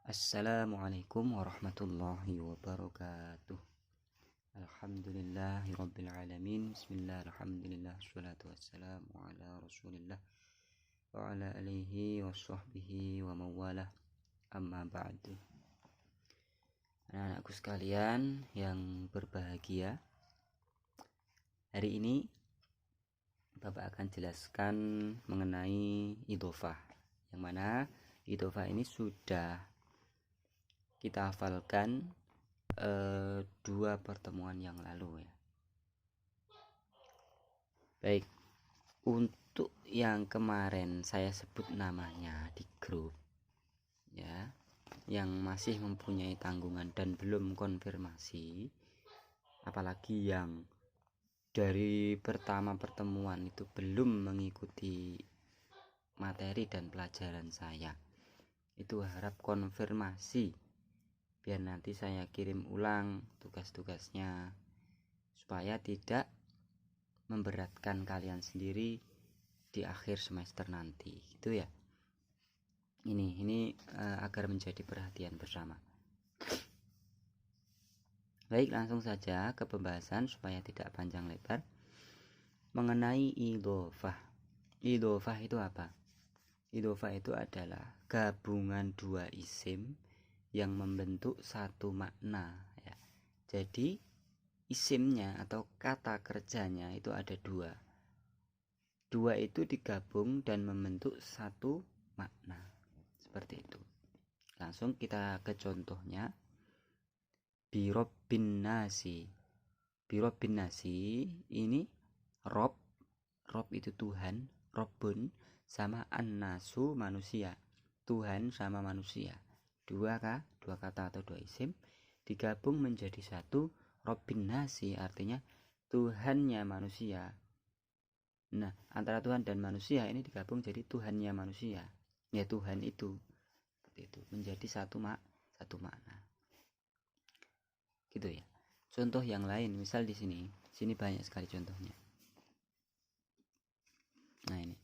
Assalamualaikum warahmatullahi wabarakatuh. Alhamdulillahirabbil alamin. Bismillahirrahmanirrahim. Wassalatu wassalamu ala Rasulillah wa ala alihi washabbihi wa mawalah. Amma ba'du. Anak-anakku sekalian yang berbahagia, hari ini Bapak akan jelaskan mengenai idhofah, yang mana idhofah ini sudah kita hafalkan 2 pertemuan yang lalu ya. Baik, untuk yang kemarin saya sebut namanya di grup ya, yang masih mempunyai tanggungan dan belum konfirmasi, apalagi yang dari pertama pertemuan itu belum mengikuti materi dan pelajaran saya, itu harap konfirmasi biar nanti saya kirim ulang tugas-tugasnya supaya tidak memberatkan kalian sendiri di akhir semester nanti gitu ya. Ini agar menjadi perhatian bersama. Baik, langsung saja ke pembahasan supaya tidak panjang lebar mengenai idhofah. Idhofah itu apa? Idhofah itu adalah gabungan 2 isim yang membentuk satu makna ya. Jadi isimnya atau kata kerjanya itu ada 2 itu digabung dan membentuk satu makna, seperti itu. Langsung kita ke contohnya. Birobbin nasi. Birobbin nasi ini Rob itu Tuhan, Robbun sama annasu manusia, Tuhan sama manusia. Dua kata atau 2 isim digabung menjadi satu, Robbin nasi, artinya Tuhannya manusia. Nah, antara Tuhan dan manusia ini digabung jadi Tuhannya manusia, ya Tuhan itu, seperti itu, menjadi satu makna gitu ya. Contoh yang lain, misal di sini banyak sekali contohnya. Nah, ini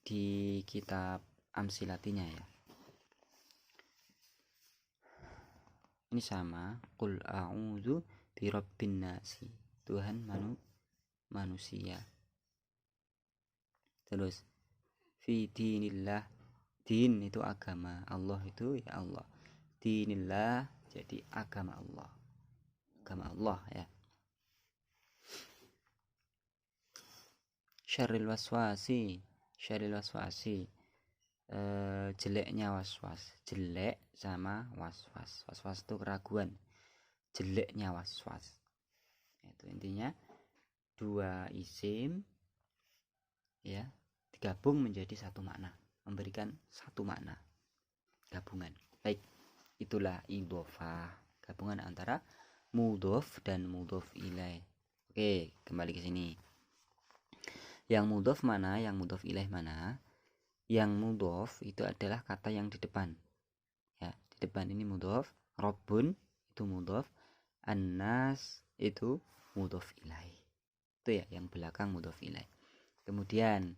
di kitab Amsilatinya ya. Ini sama, qul a'udzu birabbin nasi, Tuhan manusia. Terus fi dinillah, din itu agama, Allah itu ya Allah. Dinillah jadi agama Allah. Agama Allah ya. Syarril waswasi, jeleknya waswas. Jelek sama waswas. Waswas itu keraguan. Jeleknya waswas. Itu intinya 2 isim ya digabung menjadi satu makna, memberikan satu makna gabungan. Baik, itulah idhofah, gabungan antara mudhof dan mudhof ilaih. Oke, kembali ke sini. Yang mudhof mana, yang mudhof ilaih mana? Yang mudhof itu adalah kata yang di depan ya, di depan ini mudhof. Robbun itu mudhof, annas itu mudhof ilaih, itu ya, yang belakang mudhof ilaih. Kemudian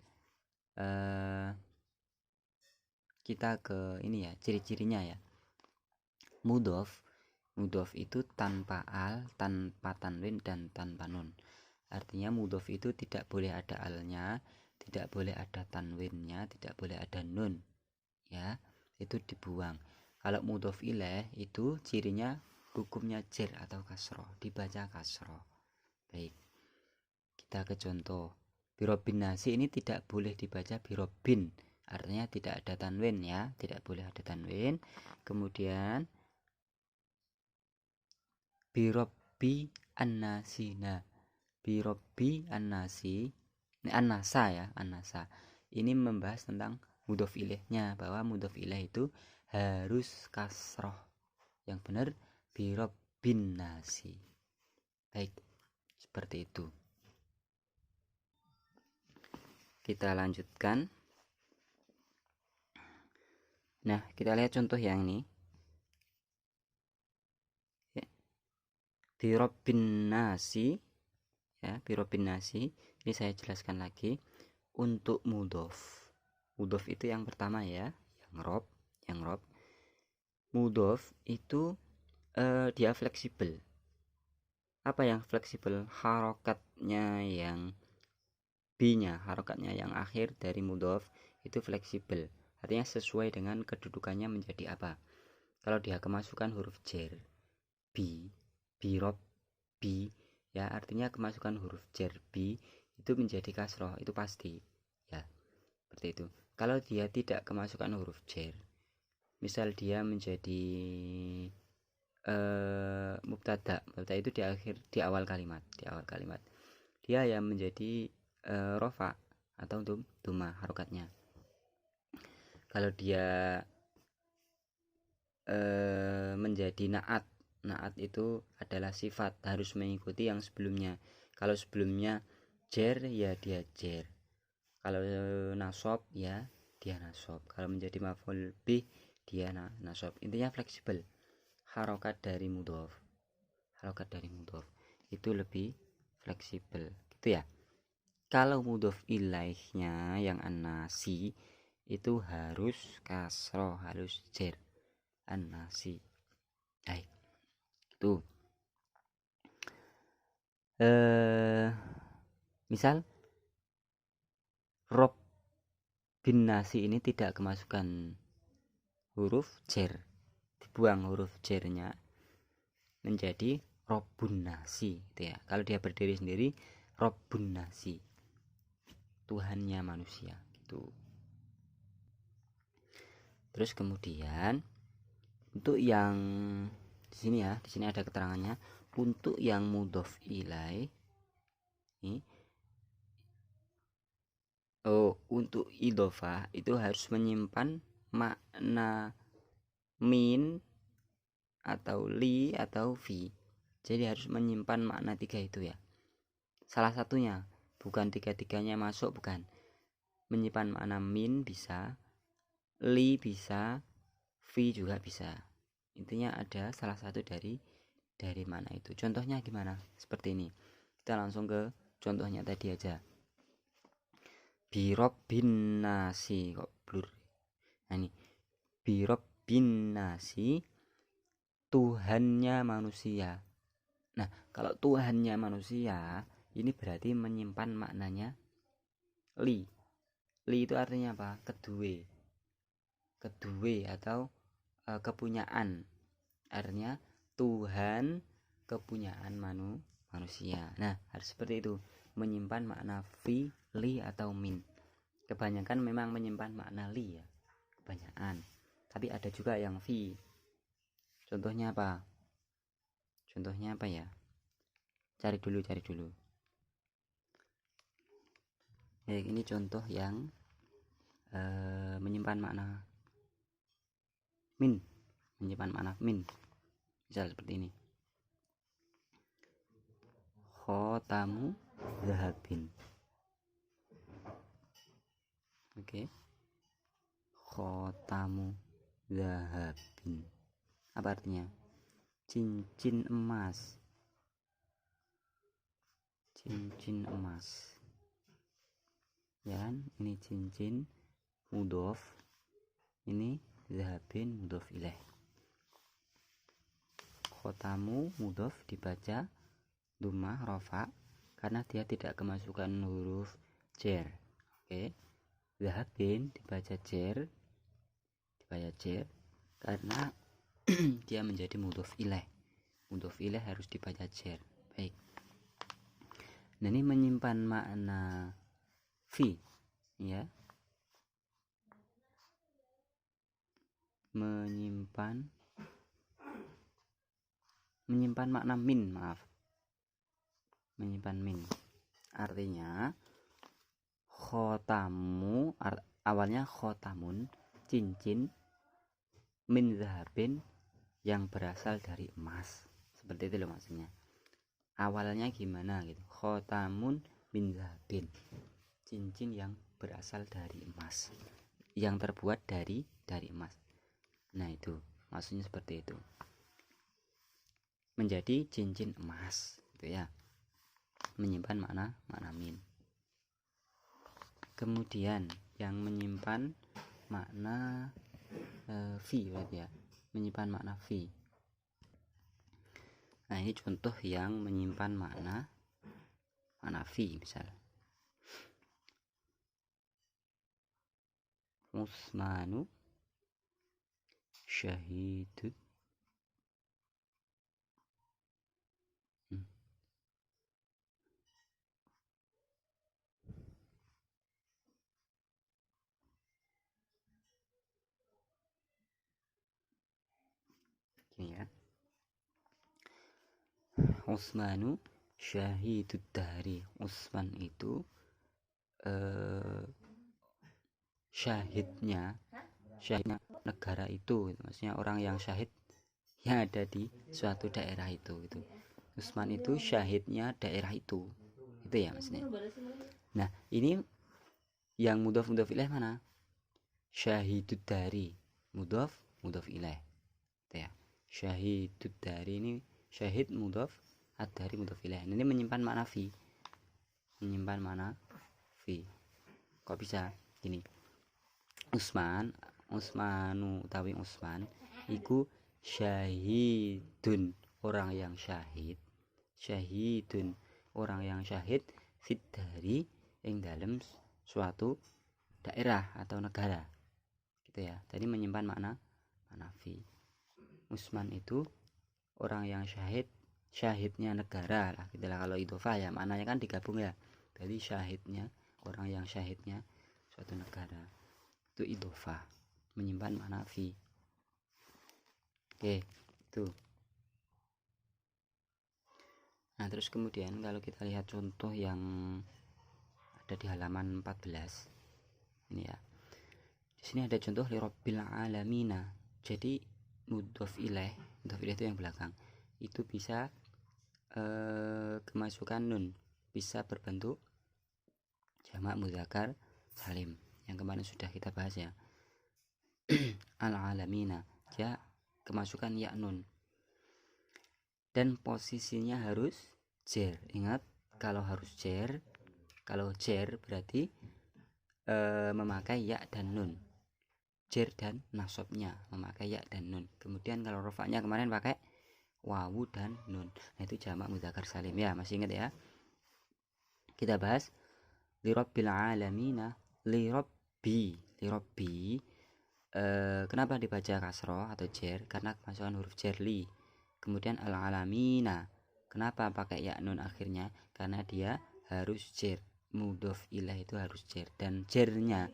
kita ke ini ya, ciri-cirinya ya. Mudhof itu tanpa al, tanpa tanwin dan tanpa nun. Artinya mudhof itu tidak boleh ada alnya, tidak boleh ada tanwinnya, tidak boleh ada nun ya, itu dibuang. Kalau mudhof ilaih itu cirinya hukumnya jer atau kasroh, dibaca kasroh. Baik, kita ke contoh. Birobbin nasi ini tidak boleh dibaca birobbin, artinya tidak ada tanwin ya, tidak boleh ada tanwin. Kemudian birobbi annasina, birobbi annasi, ini annasa ya, annasa. Ini membahas tentang mudhof ilaihnya, bahwa mudhof ilaih itu harus kasroh. Yang benar birobbin nasi. Baik, seperti itu. Kita lanjutkan. Nah, kita lihat contoh yang ini. Ya. Birobbin nasi ya, birobbin nasi. Ini saya jelaskan lagi. Untuk mudhof. Mudhof itu yang pertama ya, yang rob. mudhof itu dia fleksibel. Apa yang fleksibel? Harokatnya yang B-nya, harokatnya yang akhir dari mudhof itu fleksibel. Artinya sesuai dengan kedudukannya menjadi apa. Kalau dia kemasukan huruf jar B, birob B, ya artinya kemasukan huruf jar B itu menjadi kasroh, itu pasti ya, seperti itu. Kalau dia tidak kemasukan huruf jar, misal dia menjadi mubtada itu di awal kalimat, dia yang menjadi rofa atau duma harokatnya. Kalau dia menjadi naat itu adalah sifat, harus mengikuti yang sebelumnya. Kalau sebelumnya jar ya dia jar, kalau nasob ya dia nasob, kalau menjadi maf'ul bih dia nasob. Intinya fleksibel. Harokat dari mudhof itu lebih fleksibel gitu ya. Kalau mudhof ilaihnya yang an-nasi itu harus kasroh, harus jar, an-nasi. Baik, itu misal rob bin nasi ini tidak kemasukan huruf jar, dibuang huruf jarnya menjadi Robbun nasi gitu ya. Kalau dia berdiri sendiri Robbun nasi, Tuhannya manusia gitu. Terus kemudian untuk yang di sini ya, di sini ada keterangannya. Untuk yang mudhof ilaih ini, untuk idhofah itu harus menyimpan makna min atau li atau fi. Jadi harus menyimpan makna 3 itu ya. Salah satunya, bukan 3-3-nya masuk, bukan. Menyimpan makna min bisa, li bisa, fi juga bisa. Intinya ada salah satu dari mana itu. Contohnya gimana? Seperti ini. Kita langsung ke contohnya tadi aja. Birob bin nasi, kok blur. Nah ini, birob bin nasi, Tuhannya manusia. Nah, kalau Tuhannya manusia, ini berarti menyimpan maknanya li. Li itu artinya apa? Kedue atau kepunyaan. Artinya Tuhan kepunyaan manusia. Nah, harus seperti itu. Menyimpan makna fi, li atau min. Kebanyakan memang menyimpan makna li ya. Kebanyakan. Tapi ada juga yang fi. Contohnya apa? Ya? Cari dulu. Ini contoh yang menyimpan makna min. Misal seperti ini. Khotamu zahabin. Oke. Khotamu zahabin. Apa artinya? Cincin emas. Ya kan? Ini cincin mudhof, ini zahabin mudhof ilaih. Khotamu mudhof dibaca dhammah rafa karena dia tidak kemasukan huruf jar. Oke. Zahabin dibaca jar karena dia menjadi mudhof ilaih. Mudhof ilaih harus dibaca jar. Baik. Nah, ini menyimpan makna fi ya. Menyimpan makna min, menyimpan min. Artinya khotamu awalnya khotamun, cincin, min zahabin yang berasal dari emas. Seperti itu loh maksudnya. Awalnya gimana gitu. Khotamun min zahabin, cincin yang berasal dari emas, yang terbuat dari emas. Nah, itu maksudnya seperti itu. Menjadi cincin emas gitu ya. Menyimpan makna min. Kemudian yang menyimpan makna fi berarti ya. menyimpan makna fi. Nah, ini contoh yang menyimpan makna fi. Misal Utsmanu syahidud gini ya. Utsmanu syahidud dahri. Utsman itu syahidnya negara itu, maksudnya orang yang syahid yang ada di suatu daerah itu. Utsman itu syahidnya daerah itu ya maksudnya. Nah, ini yang mudhof ilaih mana? Syahidud dari, mudhof ilaih ya. Syahidud dari ini syahid mudhof, ad-dari mudhof ilaih. Ini menyimpan makna fi. Kok bisa gini? Utsmanu utawi Utsman iku syahidun, orang yang syahid. Syahidun, orang yang syahid fit dari ing dalam suatu daerah atau negara gitu ya. Jadi menyimpan makna fi. Utsman itu orang yang syahidnya negara lah gitu lah. Kalau idhofah ya maknanya kan digabung ya. Jadi syahidnya, orang yang syahidnya suatu negara, itu idhofah, menyimpan makna fi. Oke, itu. Nah, terus kemudian kalau kita lihat contoh yang ada di halaman 14 ini ya. Di sini ada contoh li rabbil alamina. Jadi mudhof ilaih itu yang belakang itu bisa kemasukan nun, bisa berbentuk jamak mudzakkar salim yang kemarin sudah kita bahas ya. Al alamina ya, kemasukan ya nun, dan posisinya harus jer. Ingat, kalau jer berarti memakai ya dan nun. Jer dan nasabnya memakai ya dan nun. Kemudian kalau rofaknya kemarin pakai wawu dan nun. Nah, itu jamak mudzakkar salim ya, masih ingat ya? Kita bahas li rabbil alamina, li rabbi. Kenapa dibaca kasroh atau jer? Karena kemasukan huruf jer li. Kemudian al alamina, kenapa pakai ya nun akhirnya? Karena dia harus jer, mudhof ilaih itu harus jer, dan jernya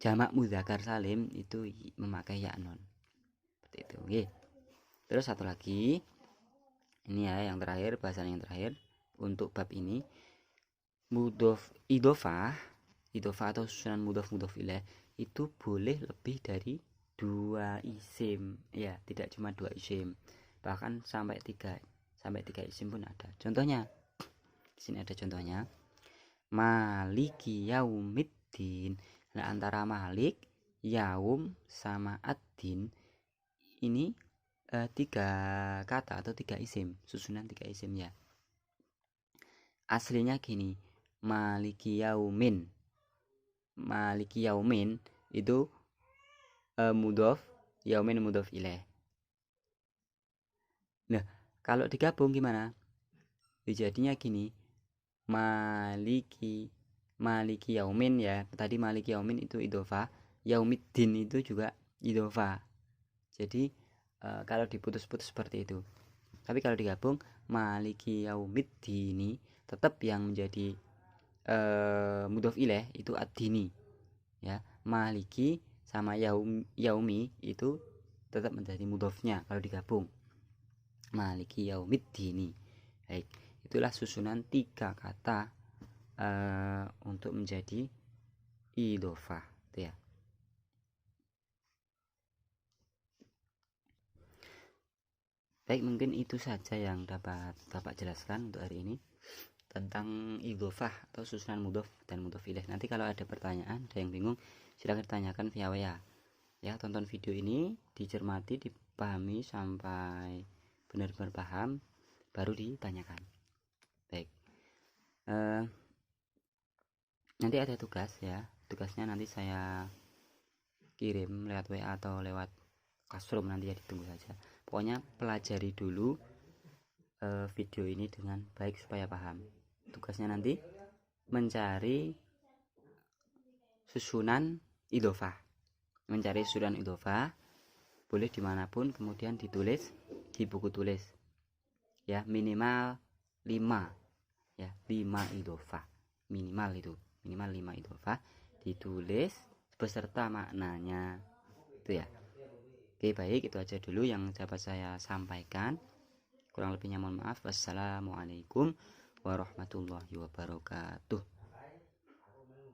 jamak mudzakkar salim itu memakai ya nun. Seperti itu. Oke. Terus satu lagi, ini ya yang terakhir, bahasan yang terakhir untuk bab ini, mudhof idhofah atau susunan mudhof ilaih itu boleh lebih dari 2 isim ya, tidak cuma 2 isim, bahkan sampai 3 isim pun ada. Contohnya di sini ada contohnya, maliki yaumiddin. Nah, antara malik, yaum sama ad-din ini 3 kata atau 3 isim, susunan 3 isim ya. Aslinya gini, maliki yaumin itu mudhof, yaumin mudhof ilaih. Nah, kalau digabung gimana? Jadinya gini, maliki yaumin ya. Tadi maliki yaumin itu idhofah, yaumiddin itu juga idhofah. Jadi kalau diputus-putus seperti itu. Tapi kalau digabung, maliki yaumiddini, tetap yang menjadi mudhof ilaih itu ad-dini ya. Maliki sama yaumi itu tetap menjadi mudhofnya kalau digabung, maliki yaumiddini. Baik, itulah susunan 3 kata untuk menjadi idhofah ya. Baik, mungkin itu saja yang dapat Bapak jelaskan untuk hari ini tentang idhofah atau susunan mudhof dan mudhof ilaih. Nanti kalau ada pertanyaan, ada yang bingung, silahkan tanyakan via WA ya. Tonton video ini, dicermati, dipahami sampai benar-benar paham, baru ditanyakan. Baik, nanti ada tugas ya. Tugasnya nanti saya kirim lewat WA atau lewat Classroom, nanti ya ditunggu saja. Pokoknya pelajari dulu video ini dengan baik supaya paham. Tugasnya nanti mencari susunan idhofah, boleh dimanapun, kemudian ditulis di buku tulis ya, minimal 5 ya, 5 idhofah minimal 5 idhofah ditulis beserta maknanya itu ya. Oke, baik, itu aja dulu yang dapat saya sampaikan. Kurang lebihnya mohon maaf. Wassalamualaikum warahmatullahi wabarakatuh.